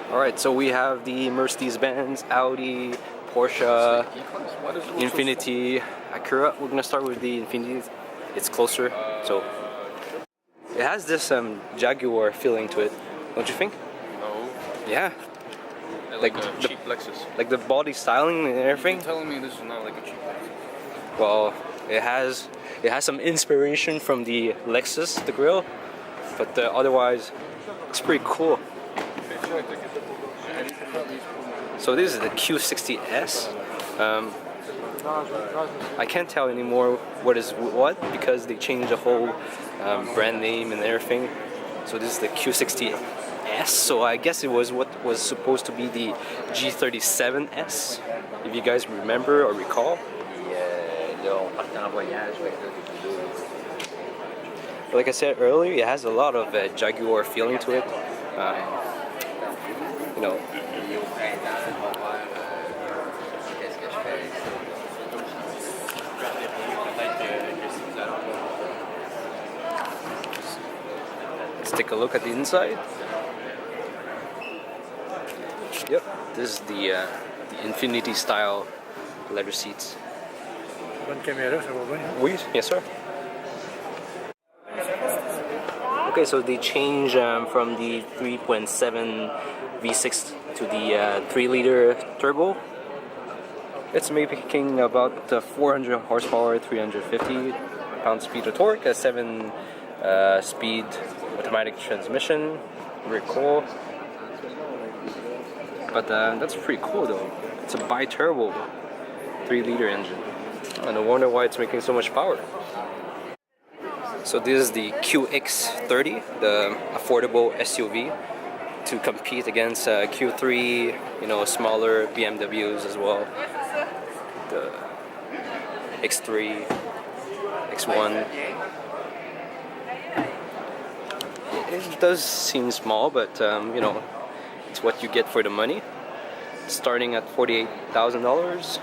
Alright, so we have the Mercedes-Benz, Audi, Porsche, Infiniti, Acura. We're gonna start with the Infiniti. It's closer, so it has this Jaguar feeling to it, don't you think? No. Yeah. Like a cheap Lexus. Like the body styling and everything. You're telling me this is not like a cheap Lexus? Well, it has some inspiration from the Lexus, the grille, but otherwise, it's pretty cool. So this is the Q60S. I can't tell anymore what is what because they changed the whole brand name and everything. So this is the Q60S. So I guess it was what was supposed to be the G37S, if you guys remember or recall. Like I said earlier, it has a lot of Jaguar feeling to it. You know. Let's take a look at the inside. Yep, this is the Infiniti style leather seats. Oui, yes sir. Okay, so they change from the 3.7 V6 to the 3-liter turbo. It's making about 400 horsepower, 350 pound-feet of torque, a 7-speed automatic transmission. Very cool. But that's pretty cool though. It's a bi-turbo 3-liter engine. And I wonder why it's making so much power. So this is the QX30, the affordable SUV, to compete against Q3, smaller BMWs as well. The X3, X1. It does seem small, but it's what you get for the money. Starting at $48,000.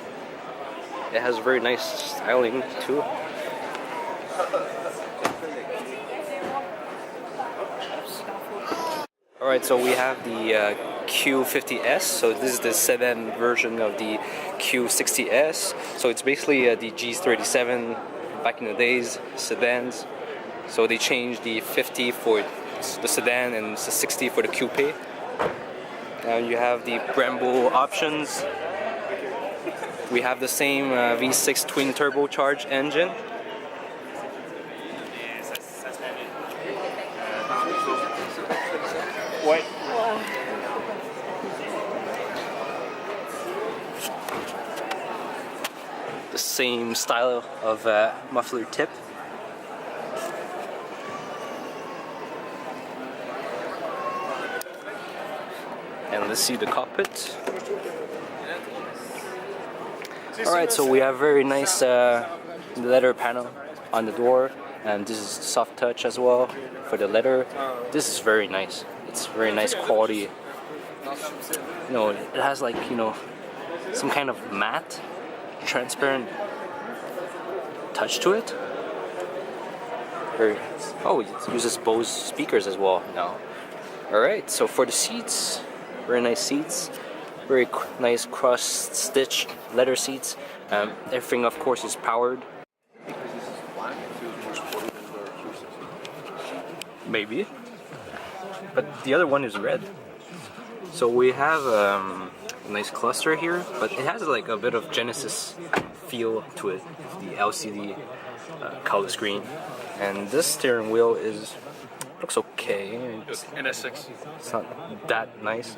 It has very nice styling too. Alright, so we have the Q50S. So this is the sedan version of the Q60S. So it's basically the G37 back in the days, sedans. So they changed the 50 for the sedan and the 60 for the coupe. And you have the Brembo options. We have the same V6 twin turbocharged engine. The same style of muffler tip. And let's see the cockpit. Alright, so we have very nice leather panel on the door, and this is soft touch as well for the leather. This is very nice. It's very nice quality. It has like some kind of matte, transparent touch to it. It uses Bose speakers as well now. Alright, so for the seats, very nice seats. Very nice cross-stitched leather seats. Everything, of course, is powered. Maybe. But the other one is red. So we have a nice cluster here, but it has like a bit of Genesis feel to it. The LCD color screen. And this steering wheel looks okay. It's NS6. It's not that nice,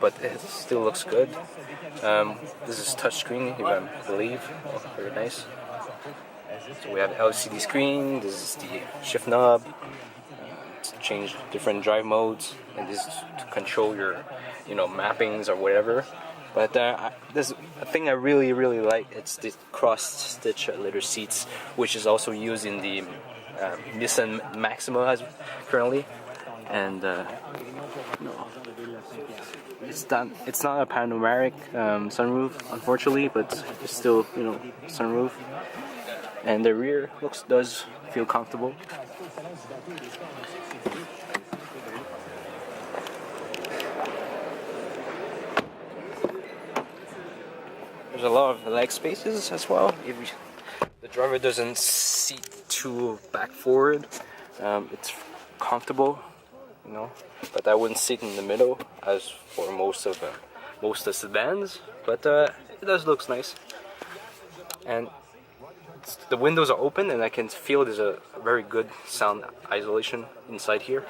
but it still looks good. This is touchscreen, I believe. Very nice. So we have LCD screen. This is the shift knob to change different drive modes, and this is to control your, mappings or whatever. But there's a thing I really like. It's the cross-stitch leather seats, which is also used in the Nissan Maxima currently, and it's not a panoramic sunroof, unfortunately, but it's still sunroof, and the rear does feel comfortable. There's a lot of leg spaces as well. If the driver doesn't seat too back forward, it's comfortable, you know. But I wouldn't sit in the middle as for most of the sedans. But it does look nice, and the windows are open, and I can feel there's a very good sound isolation inside here.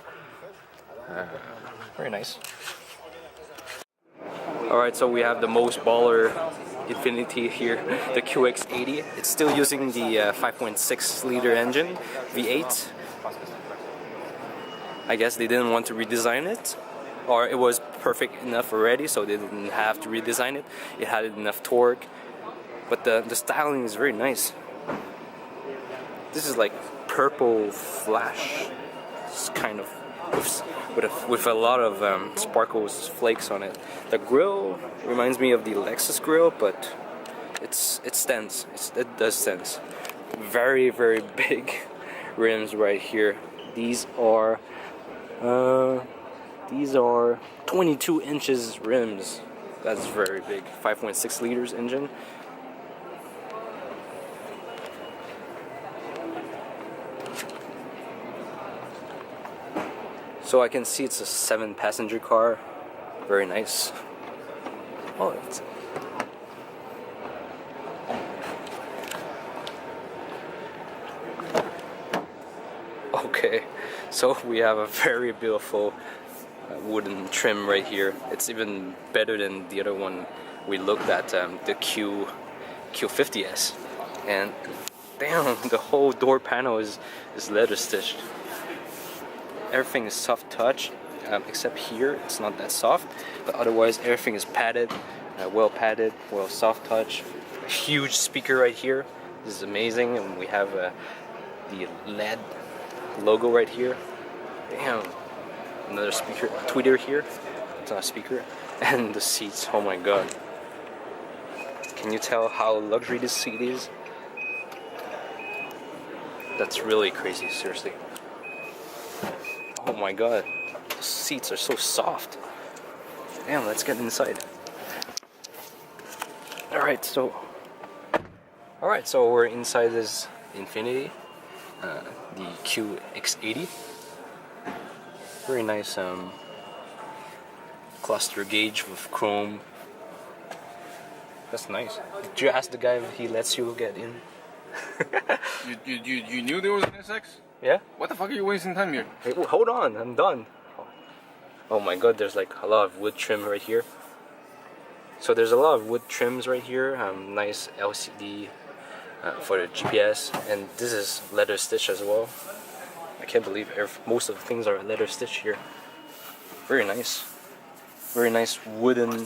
Very nice. Alright, so we have the most baller Infiniti here, the QX80. It's still using the 5.6 liter engine, V8. I guess they didn't want to redesign it, or it was perfect enough already, so they didn't have to redesign it. It had enough torque, but the styling is very nice. This is like purple flash, it's kind of with a lot of sparkles, flakes on it. The grille reminds me of the Lexus grille, but it stands. It does stand. Very big rims right here. These are 22 inches rims. That's very big. 5.6 liters engine. So I can see it's a 7-passenger car. Very nice. Oh, it's okay. So we have a very beautiful wooden trim right here. It's even better than the other one we looked at, the Q50S. And damn, the whole door panel is leather stitched. Everything is soft touch, except here it's not that soft, but otherwise everything is padded, well soft touch. A huge speaker right here. This is amazing, and we have the LED logo right here. Damn, another speaker, tweeter here. It's not a speaker, and the seats. Oh my god! Can you tell how luxury this seat is? That's really crazy, seriously. Oh my god, the seats are so soft. Damn, let's get inside. Alright, so we're inside this Infiniti, the QX80. Very nice cluster gauge with chrome. That's nice. Did you ask the guy if he lets you get in? You knew there was an SX? Yeah? What the fuck are you wasting time here? Hey, hold on, I'm done. Oh my god, there's like a lot of wood trim right here. So there's a lot of wood trims right here. Nice LCD for the GPS, and this is leather stitch as well. I can't believe most of the things are leather stitch here. Very nice. Very nice wooden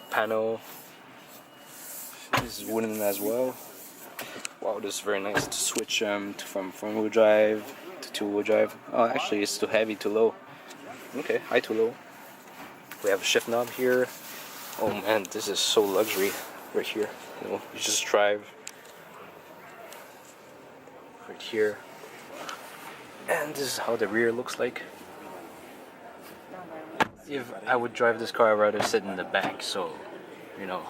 panel. This is wooden as well. Wow, this is very nice to switch from front-wheel drive to two-wheel drive. Oh, actually, it's too heavy to low. Okay, high to low. We have a shift knob here. Oh man, this is so luxury right here. You know, you just drive right here, and this is how the rear looks like. If I would drive this car, I'd rather sit in the back. So, you know.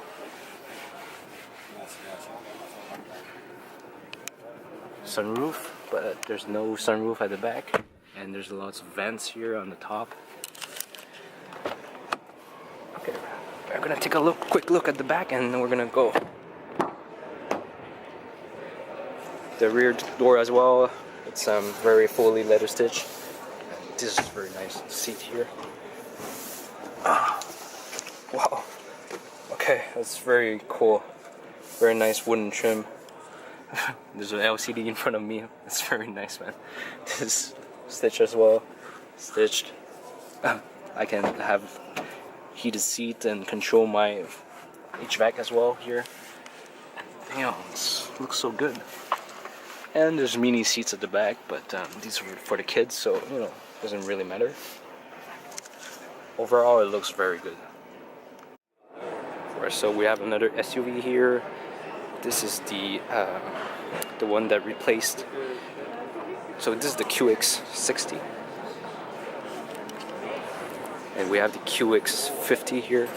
Sunroof, but there's no sunroof at the back, and there's lots of vents here on the top. Okay, we're gonna take a quick look at the back, and then we're gonna go. The rear door as well, it's very fully leather stitched. This is very nice seat here. Wow. Okay, that's very cool. Very nice wooden trim. There's an LCD in front of me. It's very nice, man. This is stitched as well. Stitched. I can have heated seat and control my HVAC as well here. Damn, this looks so good. And there's mini seats at the back, but these are for the kids, so you know, doesn't really matter. Overall, it looks very good. Alright, so we have another SUV here. This is the one that replaced. So this is the QX60, and we have the QX50 here.